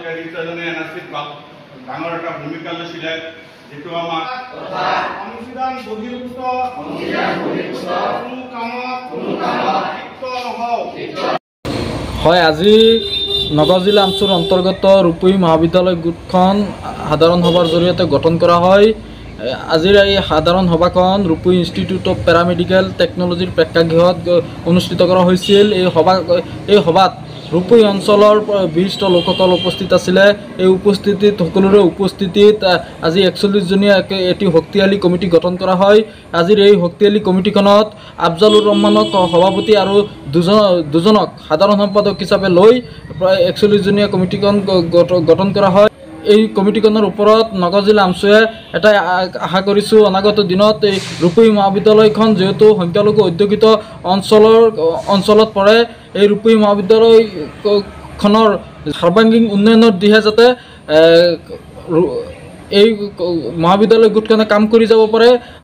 ৰিক্তাজনে এনআৰচিত ডাঙৰ এটা ভূমিকা লৈছিলে, যিটো আমাৰ সংবিধান বহিৰ্ভূত কোনো কামত লিপ্ত নহওঁ। হয়, আজি নগাঁও জিলা আমচুৰ অন্তৰ্গত ৰূপহী মহাবিদ্যালয় গোটখন সাধাৰণ সভাৰ জৰিয়তে গঠন কৰা হয়। আজিৰ এই সাধাৰণ সভাখন ৰূপহী ইনষ্টিটিউট অফ পেৰামেডিকেল টেকনলজিৰ প্ৰেক্ষাগৃহত অনুষ্ঠিত কৰা হৈছিল। এই সভাত ৰূপহী অঞ্চলৰ বিশিষ্ট লোকসকল উপস্থিত আছিলে। এই উপস্থিতিত সকলোৰে উপস্থিতিত আজি 41জনীয়া এটি শক্তিশালী কমিটি গঠন কৰা হয়। আজিৰ এই শক্তিশালী কমিটিখনত আফজালুৰ ৰহমানক সভাপতি আৰু দুজনক সাধাৰণ সম্পাদক হিচাপে লৈ প্ৰায় 41জনীয়া কমিটিখন গঠন কৰা হয়। এই কমিটিখনৰ ওপৰত নগাঁও জিলা আমচুৱে এটাই আশা কৰিছোঁ, অনাগত দিনত এই ৰূপহী মহাবিদ্যালয়খন যিহেতু সংখ্যালঘু অধ্যুষিত অঞ্চলত পৰে, এই ৰূপহী মহাবিদ্যালয়খনৰ সৰ্বাংগীন উন্নয়নৰ দিশে যাতে এই মহাবিদ্যালয় গোটখনে কাম কৰি যাব পাৰে।